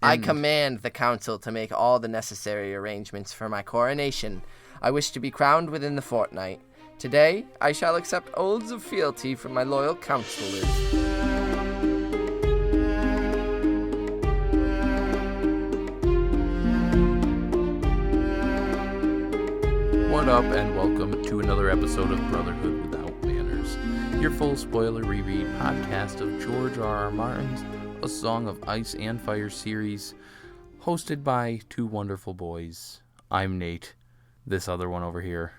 I command the council to make all the necessary arrangements for my coronation. I wish to be crowned within the fortnight. Today, I shall accept oaths of fealty from my loyal counselors. What up, and welcome to another episode of Brotherhood Without Manners, your full spoiler reread podcast of George R.R. Martin's A Song of Ice and Fire series, hosted by two wonderful boys. I'm Nate. This other one over here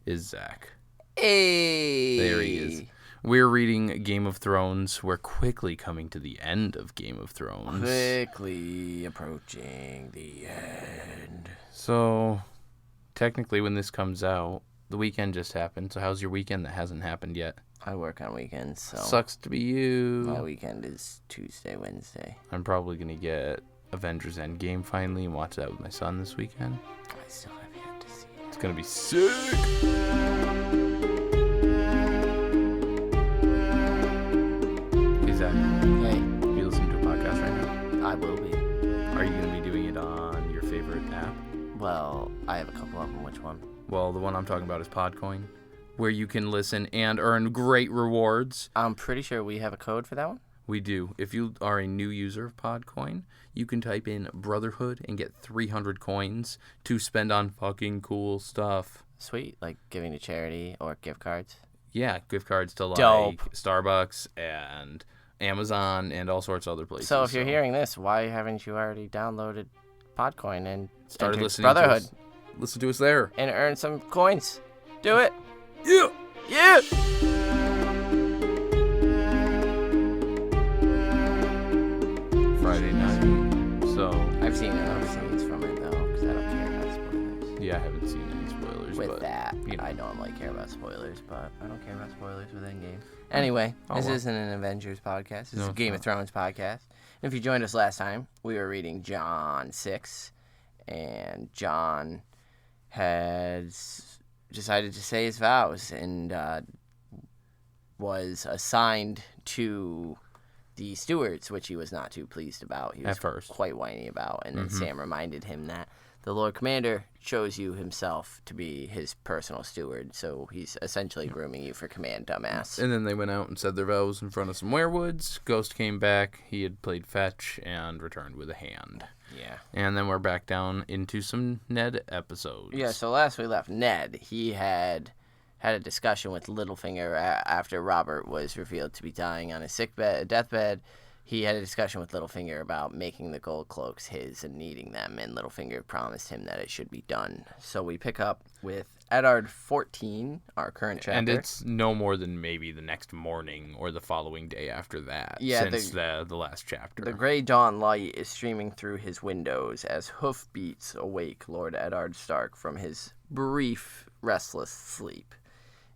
is Zach. Hey! There he is. We're reading Game of Thrones. We're quickly coming to the end of Game of Thrones. Quickly approaching the end. So, technically when this comes out, the weekend just happened. So how's your weekend that hasn't happened yet? I work on weekends, so... Sucks to be you. My weekend is Tuesday, Wednesday. I'm probably going to get Avengers Endgame finally and watch that with my son this weekend. I still have yet to see it. It's going to be sick. Hey, Zach. Hey, You listening to a podcast right now? I will be. Are you going to be doing it on your favorite app? Well, I have a couple of them. Which one? Well, the one I'm talking about is Podcoin, where you can listen and earn great rewards. I'm pretty sure we have a code for that one. We do. If you are a new user of Podcoin, you can type in Brotherhood and get 300 coins to spend on fucking cool stuff. Sweet, like giving to charity or gift cards. Yeah, gift cards to like Dope. Starbucks and Amazon and all sorts of other places. So if you're hearing this, why haven't you already downloaded Podcoin and started entered listening Brotherhood to us. Listen to us there. and earn some coins? Do it. Yeah. Yeah. Friday night. So I've seen enough scenes from it though, because I don't care about spoilers. yeah, I haven't seen any spoilers. With but, that, you know. I normally care about spoilers, but I don't care about spoilers with Endgame. Anyway, this well. isn't an Avengers podcast. This is No, a it's Game not. of Thrones podcast. And if you joined us last time, we were reading John 6, and John has decided to say his vows and was assigned to the stewards, which he was not too pleased about. He was At first. quite whiny about, and then Mhm. Sam reminded him that the Lord Commander chose you himself to be his personal steward, so he's essentially grooming you for command, dumbass. And then they went out and said their vows in front of some werewoods. Ghost came back. He had played fetch and returned with a hand. Yeah. And then we're back down into some Ned episodes. Yeah, so last we left Ned, he had a discussion with Littlefinger after Robert was revealed to be dying on his deathbed. He had a discussion with Littlefinger about making the gold cloaks his and needing them, and Littlefinger promised him that it should be done. So we pick up with Eddard 14, our current chapter. And it's no more than maybe the next morning or the following day after that, Yeah, since the last chapter. The gray dawn light is streaming through his windows as hoofbeats awake Lord Eddard Stark from his brief, restless sleep.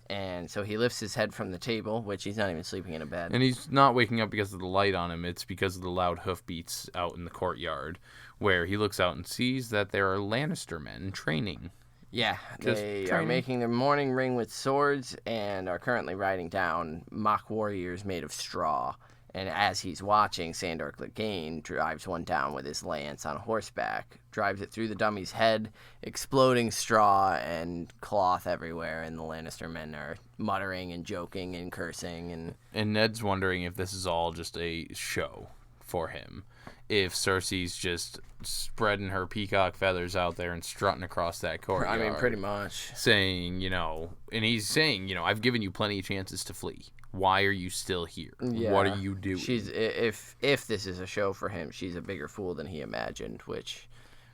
And so he lifts his head from the table, which he's not even sleeping in a bed. And he's not waking up because of the light on him. It's because of the loud hoofbeats out in the courtyard, where he looks out and sees that there are Lannister men training. Yeah, Just they are training. making their morning ring with swords and are currently riding down mock warriors made of straw. And as he's watching, Sandor Clegane drives one down with his lance on horseback, drives it through the dummy's head, exploding straw and cloth everywhere, and the Lannister men are muttering and joking and cursing. And Ned's wondering if this is all just a show for him. If Cersei's just spreading her peacock feathers out there and strutting across that courtyard. I mean, pretty much. Saying, and he's saying, I've given you plenty of chances to flee. Why are you still here? Yeah. What are you doing? She's if this is a show for him, she's a bigger fool than he imagined, which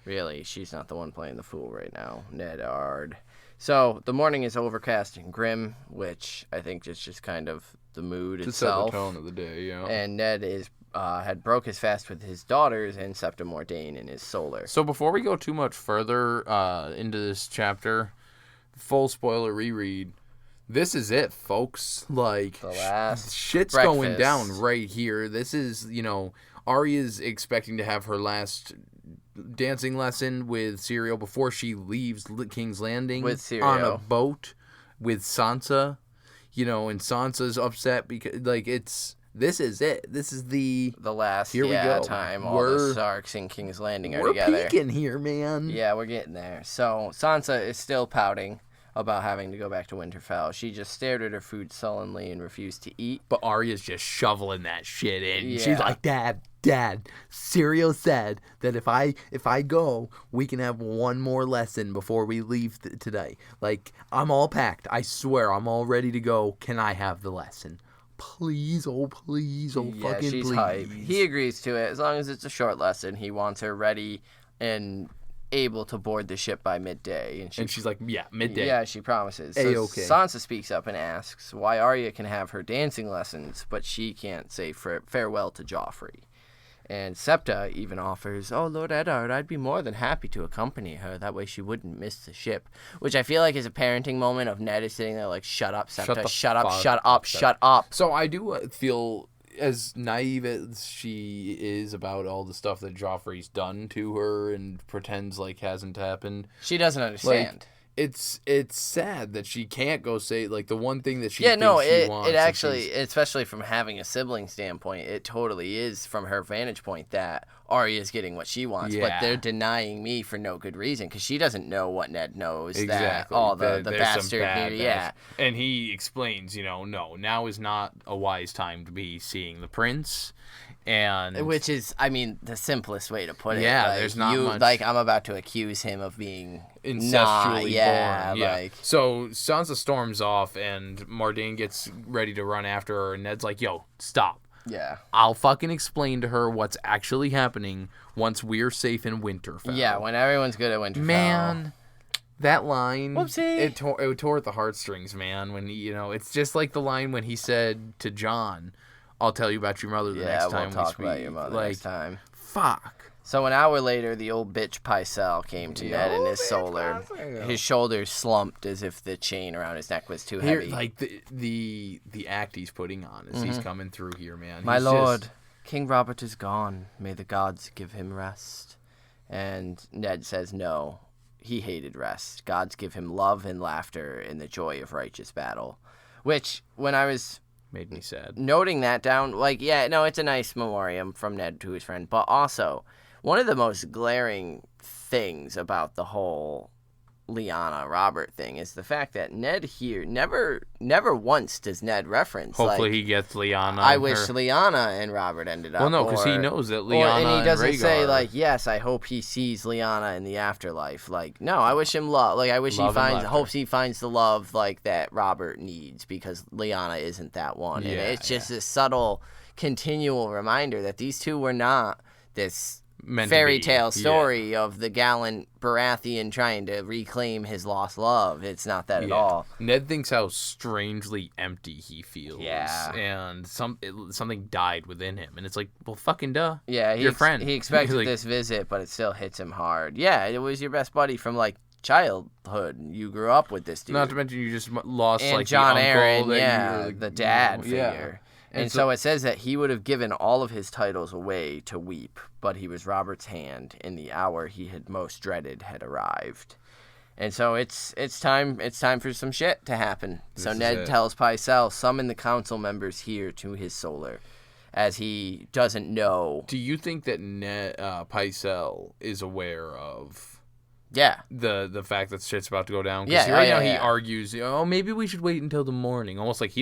really she's not the one playing the fool right now, Ned Ard. So the morning is overcast and grim, which I think is just kind of the mood to itself. set the tone of the day, yeah. And Ned is had broke his fast with his daughters and Septim Ordain in his solar. So before we go too much further into this chapter, full spoiler reread. This is it, folks. Like, The last shit's breakfast. going down right here. This is, Arya's expecting to have her last dancing lesson with Syrio before she leaves King's Landing. With Syrio. On a boat with Sansa. And Sansa's upset because, this is it. This is the last Here we go. time all the Starks in King's Landing are together. We're peaking here, man. Yeah, we're getting there. So Sansa is still pouting about having to go back to Winterfell. She just stared at her food sullenly and refused to eat. But Arya's just shoveling that shit in. Yeah. She's like, Dad, Syrio said that if I go, we can have one more lesson before we leave today. Like, I'm all packed. I swear, I'm all ready to go. Can I have the lesson? Please, fucking she's please. Hype. He agrees to it as long as it's a short lesson. He wants her ready and able to board the ship by midday. And she's like, yeah, midday. Yeah, she promises. So A-okay. Sansa speaks up and asks why Arya can have her dancing lessons, but she can't say farewell to Joffrey. And Septa even offers, "Oh, Lord Eddard, I'd be more than happy to accompany her. That way she wouldn't miss the ship." Which I feel like is a parenting moment of Ned is sitting there like, "Shut up, Septa. Shut up. So I do feel, as naive as she is about all the stuff that Joffrey's done to her and pretends like hasn't happened. She doesn't understand. Like, it's sad that she can't go say, like, the one thing that she she wants. It and actually, especially from having a sibling standpoint, it totally is from her vantage point that Arya's getting what she wants, but they're denying me for no good reason because she doesn't know what Ned knows. Exactly. That, the bastard here, And he explains, no, now is not a wise time to be seeing the prince. And which is, I mean, the simplest way to put it. Yeah, like, there's not much. Like, I'm about to accuse him of being incestually born. Yeah. Like, so Sansa storms off, and Mardane gets ready to run after her, and Ned's like, "Yo, stop. Yeah. I'll fucking explain to her what's actually happening once we're safe in Winterfell." Yeah, when everyone's good at Winterfell. Man, that line, whoopsie. It tore at the heartstrings, man. When it's just like the line when he said to Jon, "I'll tell you about your mother the next time we speak." Yeah, we'll talk about your mother next time. Fuck. So an hour later, the old bitch Pycelle came to Ned in his solar. His shoulders slumped as if the chain around his neck was too heavy. Like the act he's putting on as he's coming through here, man. My lord, King Robert is gone. May the gods give him rest. And Ned says no. He hated rest. Gods give him love and laughter in the joy of righteous battle. Which, when I was made me sad noting that down, it's a nice memoriam from Ned to his friend, but also one of the most glaring things about the whole Lyanna Robert thing is the fact that Ned here never once does Ned reference. Hopefully he gets Lyanna. I wish Lyanna and Robert ended up. Well, no, because he knows that Lyanna and he doesn't Rhaegar, say yes, I hope he sees Lyanna in the afterlife. No, I wish him love. I wish hopes he finds the love that Robert needs because Lyanna isn't that one. Yeah, and it's just this subtle, continual reminder that these two were not this fairy tale story of the gallant Baratheon trying to reclaim his lost love. It's not that at all. Ned thinks how strangely empty he feels. Yeah. And something died within him. And it's like, well, fucking duh. Yeah, your friend. He expected this visit, but it still hits him hard. Yeah, it was your best buddy from childhood. You grew up with this dude. Not to mention you just lost John the uncle Aaron, the dad figure. And so it says that he would have given all of his titles away to weep, but he was Robert's hand, and the hour he had most dreaded had arrived. And so it's time for some shit to happen. So Ned tells Pycelle, summon the council members here to his solar, as he doesn't know. Do you think that Pycelle is aware of the fact that shit's about to go down? Because now he argues, maybe we should wait until the morning. Almost like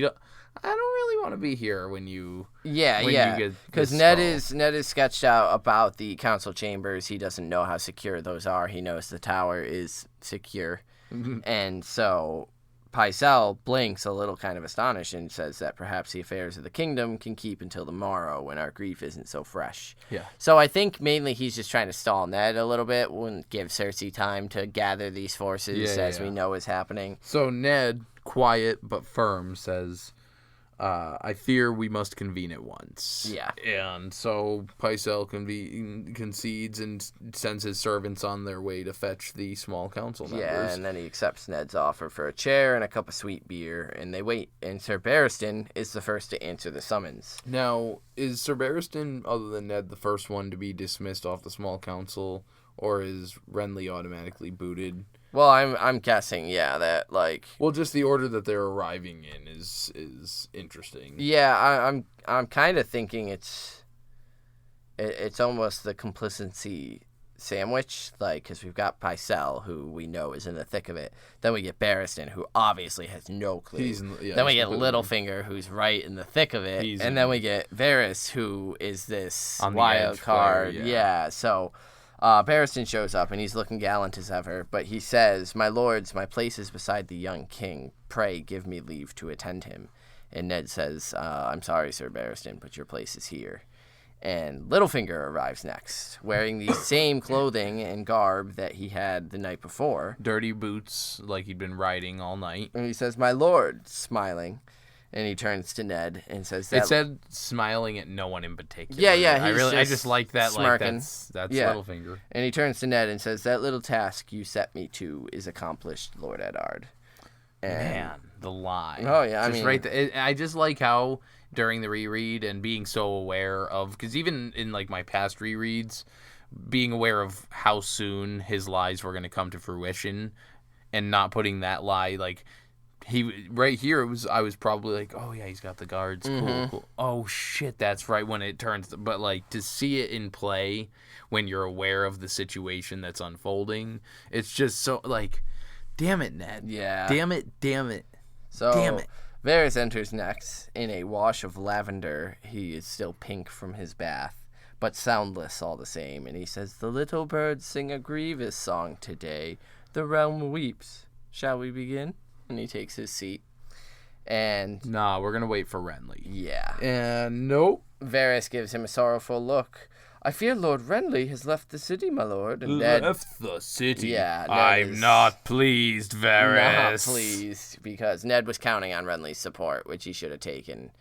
I don't really want to be here when you because Ned is sketched out about the council chambers. He doesn't know how secure those are. He knows the tower is secure. And so Pycelle blinks a little kind of astonished and says that perhaps the affairs of the kingdom can keep until the morrow when our grief isn't so fresh. Yeah. So I think mainly he's just trying to stall Ned a little bit and give Cersei time to gather these forces as we know is happening. So Ned, quiet but firm, says, I fear we must convene at once. Yeah. And so Pycelle concedes and sends his servants on their way to fetch the small council members. Yeah, and then he accepts Ned's offer for a chair and a cup of sweet beer, and they wait. And Ser Barristan is the first to answer the summons. Now, is Ser Barristan, other than Ned, the first one to be dismissed off the small council? Or is Renly automatically booted? Well, I'm guessing, yeah, that like. Well, just the order that they're arriving in is interesting. Yeah, I'm kind of thinking it's almost the complicity sandwich, like, because we've got Pycelle, who we know is in the thick of it. Then we get Barristan, who obviously has no clue. Then we get Littlefinger, who's right in the thick of it. Then we get Varys, who is this wild card. Player, yeah, so Barristan shows up, and he's looking gallant as ever. But he says, "My lords, my place is beside the young king. Pray give me leave to attend him." And Ned says, "I'm sorry, Sir Barristan, but your place is here." And Littlefinger arrives next, wearing the same clothing and garb that he had the night before. Dirty boots, like he'd been riding all night. And he says, "My lord," smiling. And he turns to Ned and says that... It said smiling at no one in particular. Yeah, I just like that. Smirking. Like, that's Littlefinger. And he turns to Ned and says, "That little task you set me to is accomplished, Lord Eddard." Man, the lie. Oh, yeah, I just like how... during the reread and being so aware of, because even in like my past rereads, being aware of how soon his lies were going to come to fruition and not putting that lie, like he right here, I was probably like, oh yeah, he's got the guards, cool. Oh shit, that's right, when it turns, but like to see it in play when you're aware of the situation that's unfolding, it's just so like, damn it, Ned. Yeah. Damn it. So, damn it. Varys enters next. In a wash of lavender, he is still pink from his bath, but soundless all the same, and he says, "The little birds sing a grievous song today. The realm weeps. Shall we begin?" And he takes his seat. And... Nah, we're going to wait for Renly. Yeah. And nope. Varys gives him a sorrowful look. "I fear Lord Renly has left the city, my lord." And Ned... Left the city? Yeah. I'm not pleased, Varys. Not pleased, because Ned was counting on Renly's support, which he should have taken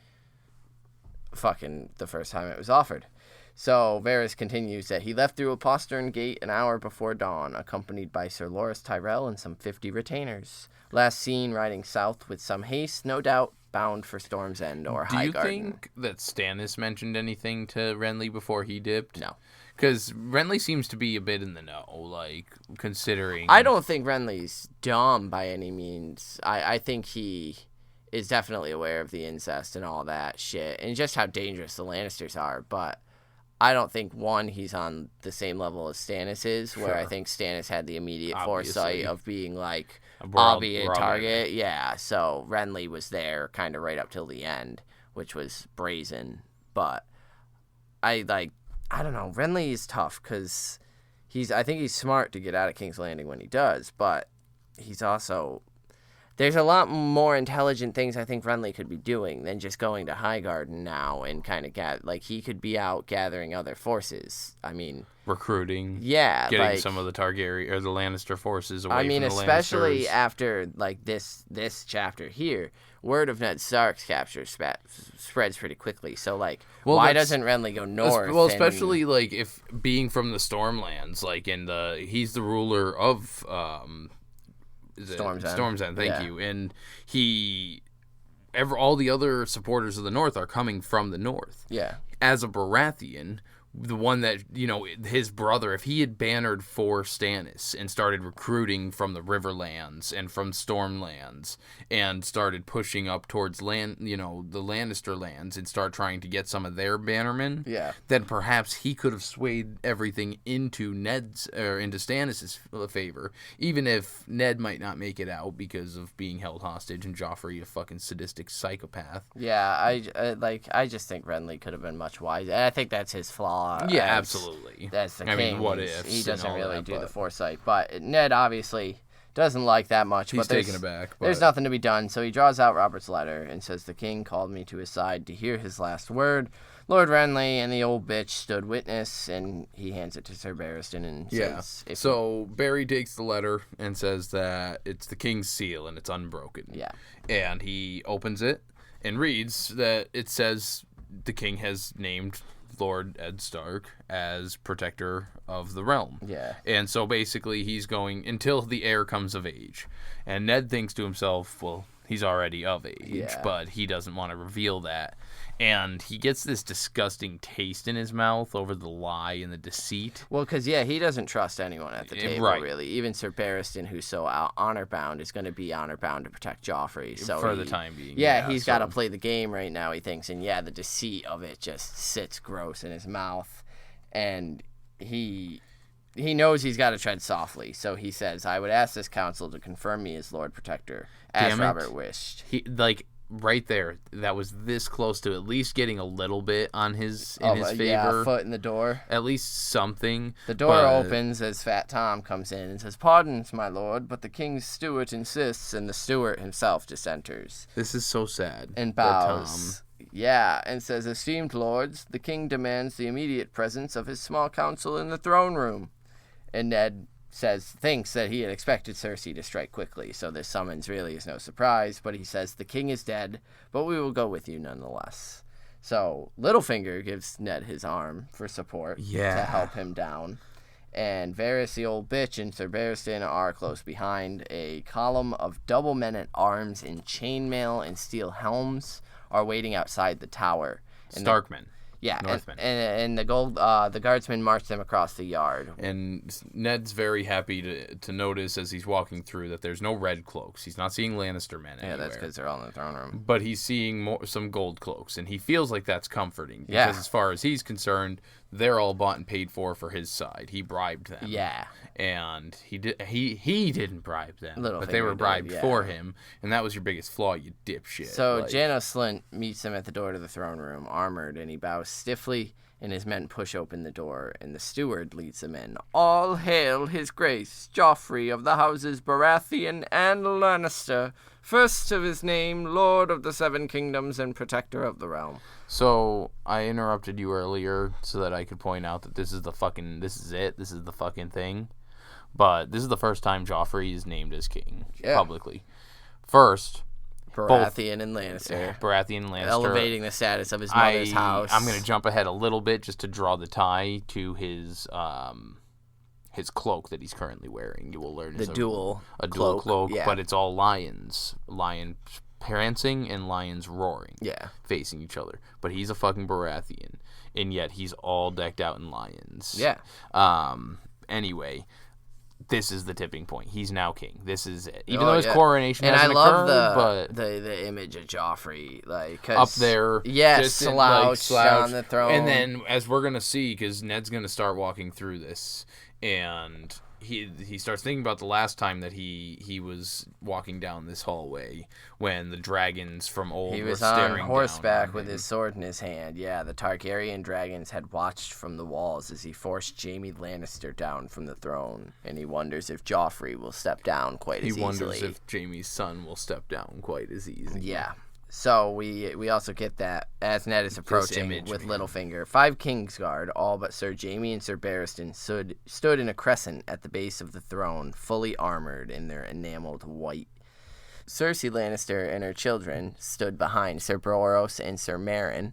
fucking the first time it was offered. So Varys continues that he left through a postern gate an hour before dawn, accompanied by Sir Loras Tyrell and some 50 retainers. Last seen riding south with some haste, no doubt, bound for Storm's End or Highgarden. Do you think that Stannis mentioned anything to Renly before he dipped? No. Because Renly seems to be a bit in the know, like, considering... I don't think Renly's dumb by any means. I think he is definitely aware of the incest and all that shit, and just how dangerous the Lannisters are, but I don't think, one, he's on the same level as Stannis is, where I think Stannis had the immediate foresight of being, like, I'll be a target. Yeah, so Renly was there kind of right up till the end, which was brazen. But I don't know. Renly is tough because I think he's smart to get out of King's Landing when he does, but he's also... There's a lot more intelligent things I think Renly could be doing than just going to Highgarden now and kind of he could be out gathering other forces. I mean, recruiting. Yeah, getting some of the Targaryen or the Lannister forces away. I mean, from the especially Lannisters. after like this chapter here, word of Ned Stark's capture spreads pretty quickly. So why doesn't Renly go north? Well, especially like if being from the Stormlands, like he's the ruler of Storm's End, thank you. And all the other supporters of the North are coming from the North. Yeah. As a Baratheon, the one that, his brother, if he had bannered for Stannis and started recruiting from the Riverlands and from Stormlands and started pushing up towards the Lannister lands and start trying to get some of their bannermen, then perhaps he could have swayed everything into Stannis' favor, even if Ned might not make it out because of being held hostage and Joffrey a fucking sadistic psychopath. Yeah, I just think Renly could have been much wiser. And I think that's his flaw. Yeah, absolutely. That's the king. I mean, what if he doesn't really do the foresight, but Ned obviously doesn't like that much. He's taken aback. There's nothing to be done, so he draws out Robert's letter and says, "The king called me to his side to hear his last word. Lord Renly and the old bitch stood witness," and he hands it to Sir Barristan and says... So Barry takes the letter and says that it's the king's seal and it's unbroken. Yeah. And he opens it and reads that it says the king has named Lord Ed Stark as protector of the realm. Yeah. And so basically he's going until the heir comes of age. And Ned thinks to himself, well, He's already of age, Yeah. but he doesn't want to reveal that. And he gets this disgusting taste in his mouth over the lie and the deceit. Well, because, he doesn't trust anyone at the table, Right. really. Even Sir Barristan, who's so honor-bound, is going to be honor-bound to protect Joffrey. So For the time being. He's got to play the game right now, he thinks. And, the deceit of it just sits gross in his mouth. And he knows he's got to tread softly. So he says, I would ask this council to confirm me as Lord Protector, as Robert wished. Right there, that was this close to at least getting a little bit on his favor. Yeah, a foot in the door. At least something. The door opens as Fat Tom comes in and says, Pardons, my lord, but the king's steward insists, and the steward himself just enters. This is so sad. And bows. Yeah, and says, Esteemed lords, the king demands the immediate presence of his small council in the throne room. And Ned thinks that he had expected Cersei to strike quickly, so this summons really is no surprise, but he says the king is dead, but we will go with you nonetheless. So Littlefinger gives Ned his arm for support to help him down, and Varys, the old bitch, and Sir Barristan are close behind. A column of double men-at-arms in chainmail and steel helms are waiting outside the tower. Starkmen. Northmen. And the guardsmen march them across the yard. And Ned's very happy to notice as he's walking through that there's no red cloaks. He's not seeing Lannister men anywhere. Yeah, that's because they're all in the throne room. But he's seeing some gold cloaks, and he feels like that's comforting. Because as far as he's concerned, they're all bought and paid for his side. He bribed them. Yeah. And he didn't bribe them, but they were bribed did, for him, and that was your biggest flaw, you dipshit. So Janos Slynt meets him at the door to the throne room, armored, and he bows stiffly, and his men push open the door, and the steward leads them in. All hail his grace, Joffrey of the houses Baratheon and Lannister, first of his name, Lord of the Seven Kingdoms and Protector of the Realm. So I interrupted you earlier so that I could point out that this is the fucking thing. But this is the first time Joffrey is named as king publicly. First, Baratheon and Lannister. Elevating the status of his mother's house. I'm going to jump ahead a little bit just to draw the tie to his cloak that he's currently wearing. You will learn a dual cloak, but it's all lions. Lion prancing and lions roaring. Yeah. Facing each other. But he's a fucking Baratheon. And yet he's all decked out in lions. Yeah. Anyway, this is the tipping point. He's now king. This is it. Even though his coronation hasn't occurred, but the image of Joffrey, up there, slouched on the throne. And then, as we're gonna see, because Ned's gonna start walking through this, and he starts thinking about the last time that he was walking down this hallway when the dragons from old were staring down. He was on horseback with his sword in his hand. Yeah, the Targaryen dragons had watched from the walls as he forced Jaime Lannister down from the throne, and he wonders if Joffrey will step down quite as easily. He wonders if Jaime's son will step down quite as easily. Yeah. So we also get that as Ned is approaching with Littlefinger. 5 Kingsguard, all but Sir Jaime and Sir Barristan, stood in a crescent at the base of the throne, fully armored in their enameled white. Cersei Lannister and her children stood behind Sir Boros and Sir Meryn,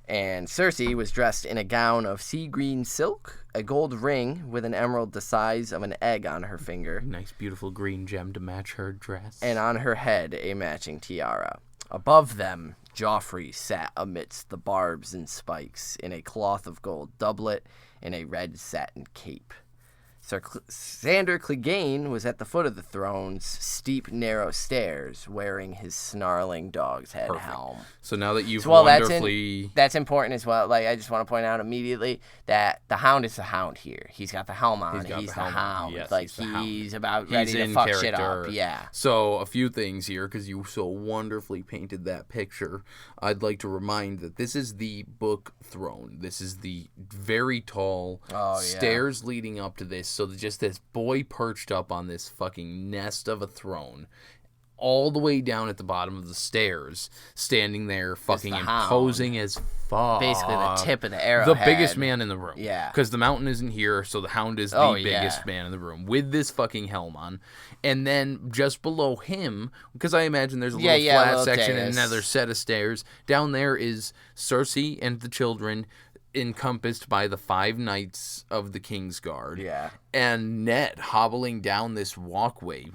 and Cersei was dressed in a gown of sea green silk, a gold ring with an emerald the size of an egg on her finger. Nice, beautiful green gem to match her dress. And on her head, a matching tiara. Above them, Joffrey sat amidst the barbs and spikes in a cloth of gold doublet and a red satin cape. Sir Sandor Clegane was at the foot of the throne's steep, narrow stairs, wearing his snarling dog's head helm. So now that you've wonderfully... That's important as well. I just want to point out immediately that the Hound is the Hound here. He's got the helm on. He's the Hound. Yes, he's about ready to fuck shit up. Yeah. So a few things here, because you so wonderfully painted that picture. I'd like to remind that this is the book throne. This is the very tall stairs leading up to this. So just this boy perched up on this fucking nest of a throne, all the way down at the bottom of the stairs, standing there fucking imposing as fuck. Basically the tip of the arrowhead. The biggest man in the room. Yeah. Because the mountain isn't here, so the Hound is the biggest man in the room, with this fucking helm on. And then just below him, because I imagine there's a little flat section and another set of stairs, down there is Cersei and the children, encompassed by the 5 knights of the Kingsguard. Yeah. And Ned hobbling down this walkway,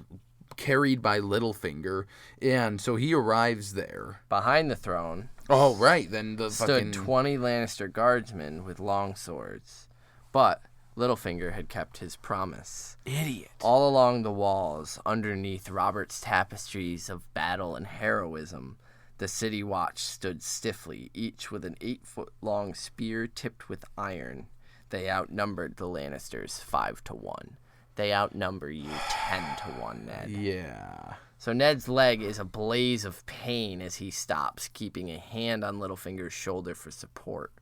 carried by Littlefinger, and so he arrives there. Behind the throne. Oh, right. Then the stood 20 Lannister guardsmen with long swords. But Littlefinger had kept his promise. Idiot. All along the walls, underneath Robert's tapestries of battle and heroism, the city watch stood stiffly, each with an 8-foot-long spear tipped with iron. They outnumbered the Lannisters 5-1. They outnumber you 10-1, Ned. Yeah. So Ned's leg is a blaze of pain as he stops, keeping a hand on Littlefinger's shoulder for support.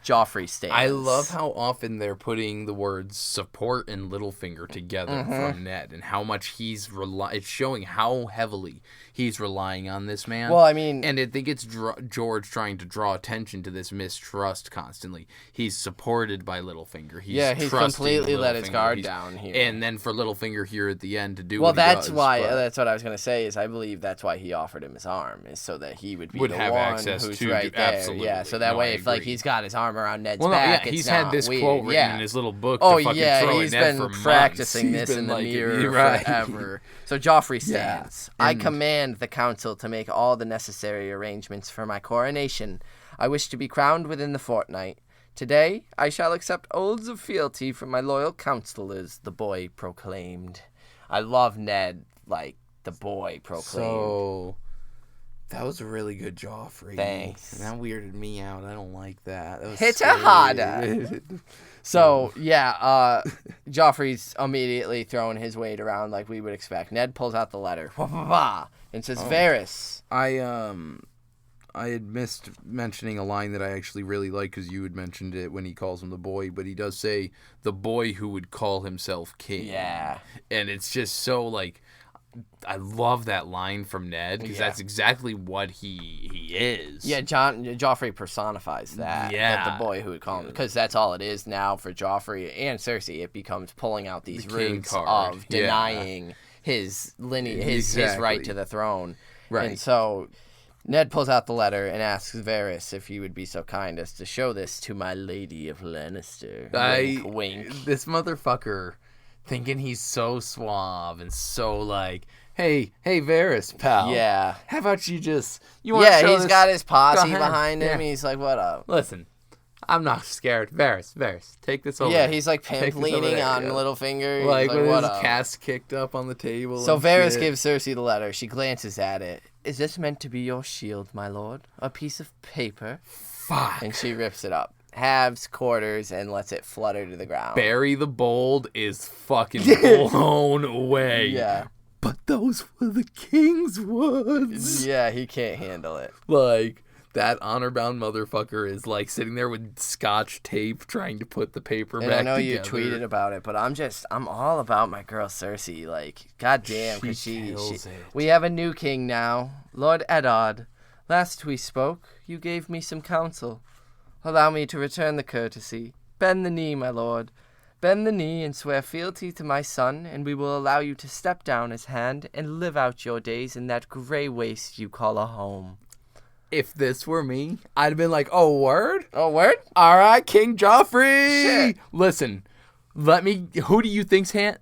Joffrey stands. I love how often they're putting the words support and Littlefinger together from Ned, and how much he's it's showing how heavily he's relying on this man. Well, I mean, and I think it's George trying to draw attention to this mistrust constantly. He's supported by Littlefinger. He's completely let his guard down here. And then for Littlefinger here at the end to do well, what that's he does, why. That's what I was going to say. Is I believe that's why he offered him his arm, is so that he would be the have one access who's to right there. absolutely. Yeah, so that way, if like he's got his arm around Ned's back, it's he's not had this weird. quote written in his little book. Oh to fucking yeah, throw he's at Ned been for practicing months. this in the like, mirror right. forever. So Joffrey stands. Yeah. I command the council to make all the necessary arrangements for my coronation. I wish to be crowned within the fortnight. Today I shall accept oaths of fealty from my loyal counselors, the boy proclaimed. I love Ned, like the boy proclaimed. So that was a really good Joffrey. Thanks. And that weirded me out. I don't like that. That was Hit scary. a harder. So, yeah, Joffrey's immediately throwing his weight around like we would expect. Ned pulls out the letter and says, Varys. I had missed mentioning a line that I actually really like because you had mentioned it when he calls him the boy, but he does say the boy who would call himself king. Yeah. And it's just so, like, I love that line from Ned because that's exactly what he is. Yeah, Joffrey personifies that. Yeah. That the boy who would call him. Because that's all it is now for Joffrey and Cersei. It becomes pulling out these roots of denying his lineage, his right to the throne. Right. And so Ned pulls out the letter and asks Varys if he would be so kind as to show this to my lady of Lannister. Wink, wink. This motherfucker thinking he's so suave and so like, hey Varys, pal. Yeah. How about you just, you want to show he's this? got his posse Go ahead. behind him. Yeah. He's like, what up? Listen, I'm not scared. Varys, take this over. Yeah, he's like pimp Take this over leaning there, on yeah. Littlefinger. Like he's with what his up? cast kicked up on the table. So and Varys shit. gives Cersei the letter. She glances at it. Is this meant to be your shield, my lord? A piece of paper? Fuck. And she rips it up. Halves, quarters, and lets it flutter to the ground. Barry the Bold is fucking blown away. Yeah. But those were the king's words. Yeah, he can't handle it. Like, that honor-bound motherfucker is, like, sitting there with scotch tape trying to put the paper And back I know together. you tweeted about it, but I'm all about my girl Cersei. Like, goddamn, because she we have a new king now, Lord Eddard. Last we spoke, you gave me some counsel. Allow me to return the courtesy. Bend the knee, my lord. Bend the knee and swear fealty to my son, and we will allow you to step down his hand and live out your days in that gray waste you call a home. If this were me, I'd have been like, oh, word? Oh, word? All right, King Joffrey. Shit. Listen, who do you think's hand?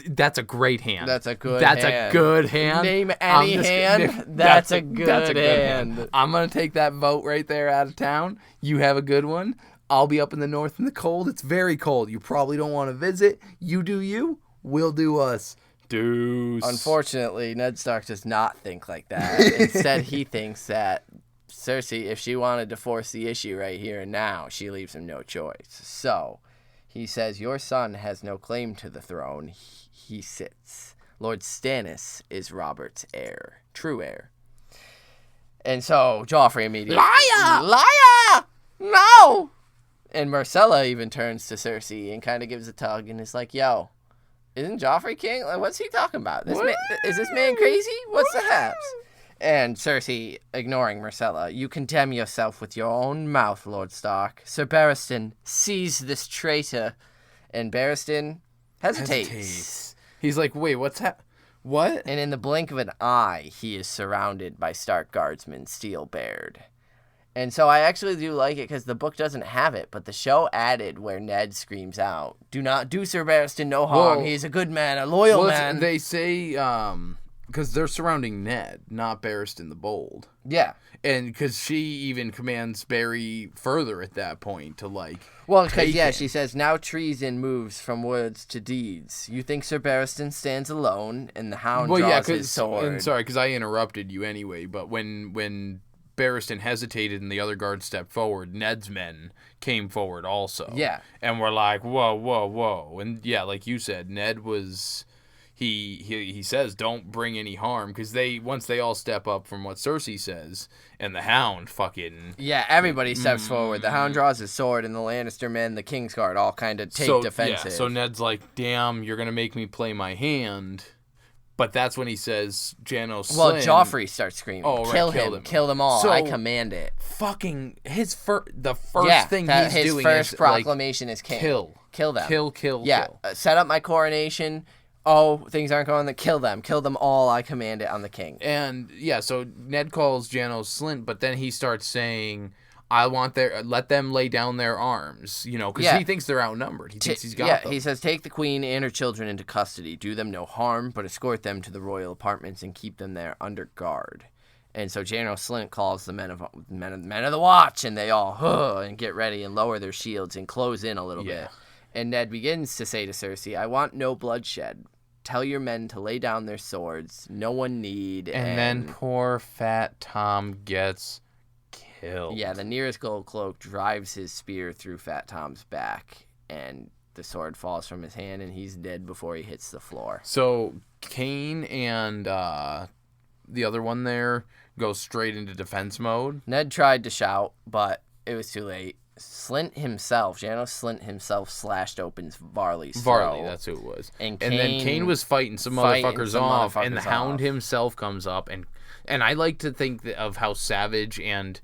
That's a great hand. That's a good That's hand. a good hand. Name any hand. That's a good hand. I'm going to take that vote right there out of town. You have a good one. I'll be up in the north in the cold. It's very cold. You probably don't want to visit. You do you. We'll do us. Deuce. Unfortunately, Ned Stark does not think like that. Instead, he thinks that Cersei, if she wanted to force the issue right here and now, she leaves him no choice. So he says, your son has no claim to the throne. He sits. Lord Stannis is Robert's heir. True heir. And so Joffrey immediately... Liar! Liar! No! And Myrcella even turns to Cersei and kind of gives a tug and is like, yo, isn't Joffrey king? Like, what's he talking about? Is this man crazy? What's the haps? And Cersei, ignoring Myrcella, you condemn yourself with your own mouth, Lord Stark. Sir Barristan, seize this traitor. And Barristan hesitates. He's like, wait, what's what? And in the blink of an eye, he is surrounded by Stark guardsmen, steel-bared. And so I actually do like it because the book doesn't have it, but the show added where Ned screams out, "Do not do Sir Barristan no harm. Well, He's a good man, a loyal man." They say, because they're surrounding Ned, not Barristan the Bold. Yeah. And because she even commands Barry further at that point to, Well, because, she says, "Now treason moves from words to deeds. You think Sir Barristan stands alone, and the hound draws his sword." And sorry, because I interrupted you anyway, but when Barristan hesitated and the other guards stepped forward, Ned's men came forward also. Yeah. And we're like, whoa, whoa, whoa. And yeah, like you said, Ned was... He says don't bring any harm because once they all step up from what Cersei says and the Hound fucking everybody steps forward. The Hound draws his sword and the Lannister men, the Kingsguard, all kind of take defensive. So Ned's like, damn, you're gonna make me play my hand. But that's when he says Janos Slynt. Well, Joffrey starts screaming, "Oh, right, kill them all! So, I command it." Fucking the first thing he's doing his first is proclamation is kill them, kill. Set up my coronation. Oh, things aren't going to kill them all. I command it on the king. And so Ned calls Janos Slynt, but then he starts saying, let them lay down their arms, because he thinks they're outnumbered. He thinks he's got them. He says, "Take the queen and her children into custody. Do them no harm, but escort them to the royal apartments and keep them there under guard." And so Janos Slynt calls the men of the watch, and they all and get ready and lower their shields and close in a little bit. And Ned begins to say to Cersei, "I want no bloodshed. Tell your men to lay down their swords. No one need." And then poor fat Tom gets killed. Yeah, the nearest gold cloak drives his spear through Fat Tom's back, and the sword falls from his hand, and he's dead before he hits the floor. So Cain and the other one there go straight into defense mode. Ned tried to shout, but it was too late. Janos Slynt himself slashed open Varley's throat. Varley, that's who it was. And then Cain was fighting some motherfuckers off, and the Hound himself comes up, and I like to think of how savage and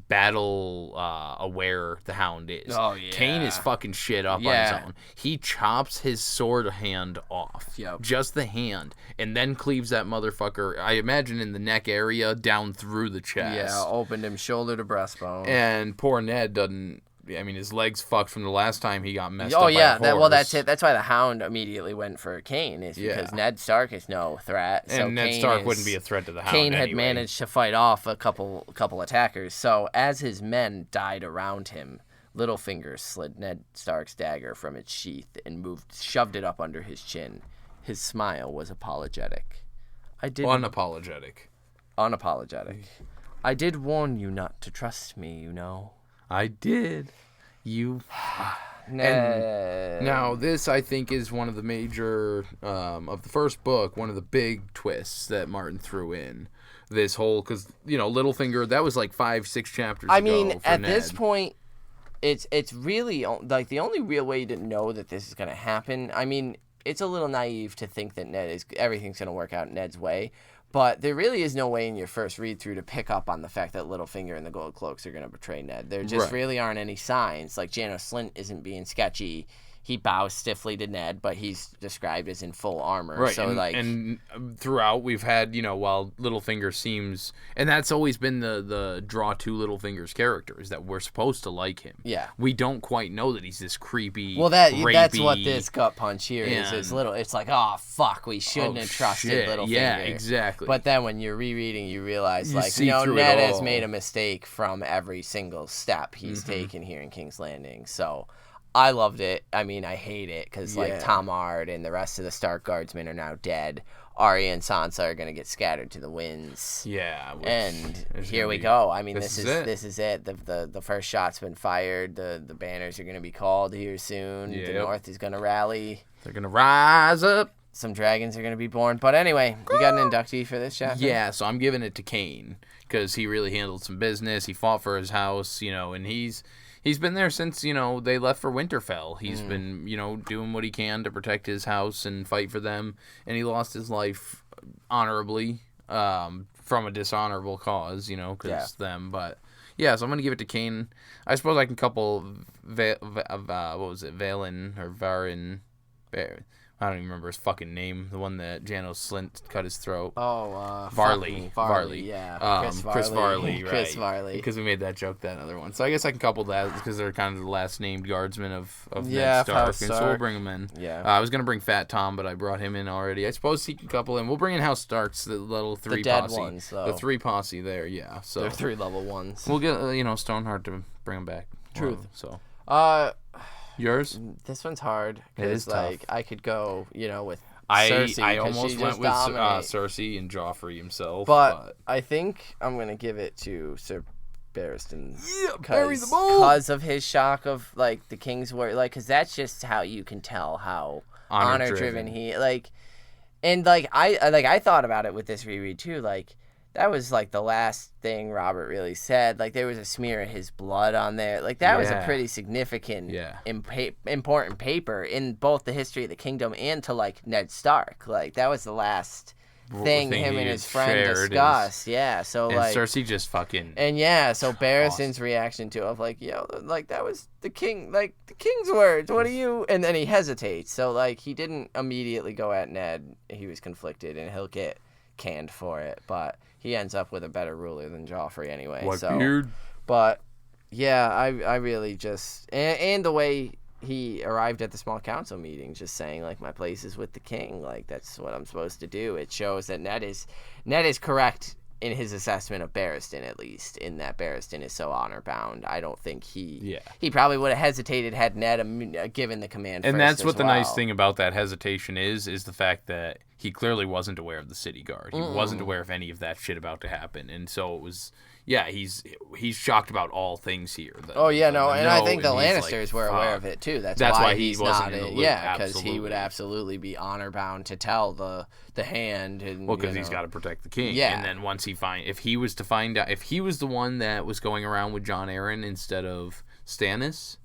battle aware the Hound is. Oh, yeah. Cain is fucking shit up on his own. He chops his sword hand off. Yep. Just the hand. And then cleaves that motherfucker, I imagine in the neck area, down through the chest. Yeah, opened him shoulder to breastbone. And poor Ned doesn't... I mean, his leg's fucked from the last time he got messed up by a horse. Well, that's it. That's why the Hound immediately went for Cain, is because Ned Stark is no threat. And so Ned Stark wouldn't be a threat to the Hound Cain anyway. had managed to fight off a couple attackers. So as his men died around him, Littlefinger slid Ned Stark's dagger from its sheath and shoved it up under his chin. His smile was apologetic. Unapologetic. I did warn you not to trust me, I did. And now this, I think, is one of the major, of the first book, one of the big twists that Martin threw in. This whole, because, Littlefinger, that was like 5-6 chapters ago. I mean, at Ned. this point, it's really, like, the only real way to know that this is going to happen, I mean, it's a little naive to think that everything's going to work out Ned's way. But there really is no way in your first read-through to pick up on the fact that Littlefinger and the Gold Cloaks are going to betray Ned. There just really aren't any signs. Like, Janos Slynt isn't being sketchy. He bows stiffly to Ned, but he's described as in full armor. Right, so, and throughout we've had, while Littlefinger seems... And that's always been the draw to Littlefinger's character, is that we're supposed to like him. Yeah. We don't quite know that he's this creepy, rapey, that's what this gut punch here is. It's like, oh, fuck, we shouldn't have trusted Littlefinger. Yeah, exactly. But then when you're rereading, you realize, Ned has made a mistake from every single step he's taken here in King's Landing. So... I loved it. I mean, I hate it because, Tom Ard and the rest of the Stark Guardsmen are now dead. Arya and Sansa are going to get scattered to the winds. Yeah. And here we go. I mean, this is it. The first shot's been fired. The banners are going to be called here soon. Yep. The North is going to rally. They're going to rise up. Some dragons are going to be born. But anyway, you got an inductee for this chapter? Yeah, so I'm giving it to Cain because he really handled some business. He fought for his house, and He's been there since, they left for Winterfell. He's been, doing what he can to protect his house and fight for them. And he lost his life honorably from a dishonorable cause, because them. But, yeah, so I'm going to give it to Cain. I suppose I can couple, Valen or Varin. I don't even remember his fucking name. The one that Janos Slint cut his throat. Oh, Varley. Yeah. Chris Varley, right. Chris Varley. Because we made that joke that other one. So I guess I can couple that because they're kind of the last named guardsmen of Ned Stark. And so we'll bring him in. Yeah. I was going to bring Fat Tom, but I brought him in already. I suppose he can couple in. We'll bring in House Starks, the little three dead posse. Ones, though. The three posse there, yeah. So they're 3 level ones. We'll get, Stoneheart to bring him back. Truth. So. Yours? This one's hard. It is like, tough. I could go, with Cersei. I almost went with dominate. Cersei and Joffrey himself. But I think I'm going to give it to Sir Barristan. Yeah, bury the bull! Because of his shock of, like, the King's word. Like, because that's just how you can tell how honor-driven he... Like, and, like, I thought about it with this reread, too. Like, that was, like, the last thing Robert really said. Like, there was a smear of his blood on there. Like, that was a pretty significant, important paper in both the history of the kingdom and to, like, Ned Stark. Like, that was the last thing him and his friend discussed. Yeah, so, and like... Cersei just fucking... And, yeah, so Barristan's reaction to it, of, like, like, that was the king... Like, the king's words. What do you... And then he hesitates. So, like, he didn't immediately go at Ned. He was conflicted, and he'll get canned for it, but... He ends up with a better ruler than Joffrey anyway. Beard. But, yeah, I really just... And the way he arrived at the small council meeting, just saying, like, my place is with the king. Like, that's what I'm supposed to do. It shows that Ned is correct in his assessment of Barristan, at least, in that Barristan is so honor-bound. I don't think he probably would have hesitated had Ned given the command and first. That's what the nice thing about that hesitation is the fact that he clearly wasn't aware of the city guard. He wasn't aware of any of that shit about to happen. And so it was... Yeah, he's shocked about all things here. And I think the Lannisters were aware of it, too. That's why he's not in. Yeah, because he would absolutely be honor-bound to tell the Hand. And, well, because he's got to protect the king. Yeah. And then once if he was to find out... If he was the one that was going around with Jon Arryn instead of Stannis,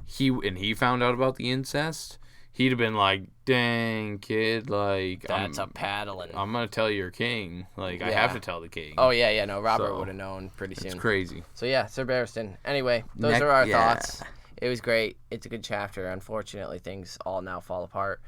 he found out about the incest... He'd have been like, dang, kid, like... That's a paddling. I'm going to tell your king. Like, I have to tell the king. Oh, yeah, no, Robert would have known pretty soon. It's crazy. So, yeah, Sir Barristan. Anyway, those are our thoughts. It was great. It's a good chapter. Unfortunately, things all now fall apart.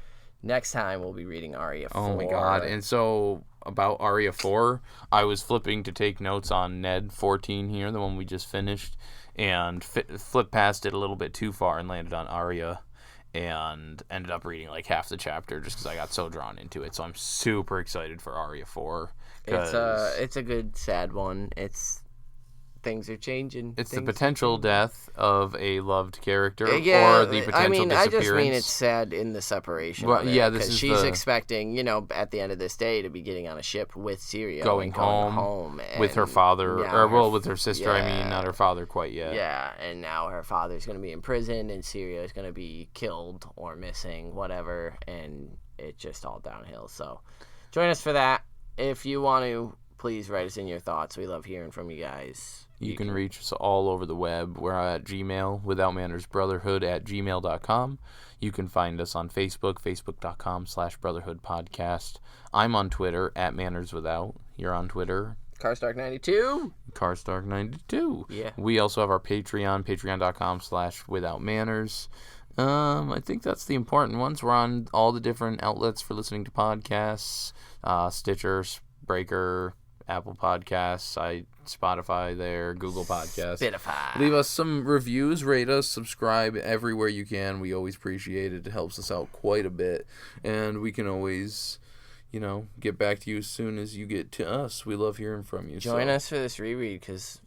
Next time, we'll be reading Arya 4. Oh, my God. And so, about Arya 4, I was flipping to take notes on Ned 14 here, the one we just finished, and flipped past it a little bit too far and landed on Arya. And ended up reading like half the chapter just because I got so drawn into it. So I'm super excited for Arya 4. It's a good sad one. Things are changing. It's the potential death of a loved character, or the potential disappearance. I just mean it's sad in the separation. Well, because she's expecting, at the end of this day, to be getting on a ship with Syria, going home with her father, with her sister. I mean, not her father quite yet. Yeah, and now her father's going to be in prison, and Syria is going to be killed or missing, whatever, and it's just all downhill. So, join us for that. If you want to, please write us in your thoughts. We love hearing from you guys. You can reach us all over the web. We're at Gmail, Without Manners Brotherhood at gmail.com. You can find us on Facebook, facebook.com/Brotherhood Podcast. I'm on Twitter, at MannersWithout. You're on Twitter. Carstark92. Carstark92. Yeah. We also have our Patreon, patreon.com/Without Manners. I think that's the important ones. We're on all the different outlets for listening to podcasts. Stitcher, Breaker, Apple Podcasts, Spotify there, Google Podcasts. Spotify. Leave us some reviews, rate us, subscribe everywhere you can. We always appreciate it. It helps us out quite a bit. And we can always, get back to you as soon as you get to us. We love hearing from you. Join us for this reread because,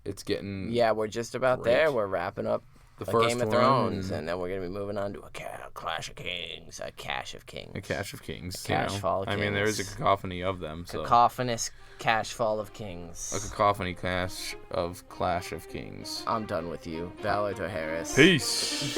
it's getting... Yeah, we're just about there. We're wrapping up the first Game of Thrones, and then we're going to be moving on to a Clash of Kings, a Cache of Kings. A Cache of Kings. A cache fall of kings. I mean, there is a cacophony of them. So. Cacophonous cache fall of kings. A cacophony clash of Clash of Kings. I'm done with you. Valor to Harris. Peace.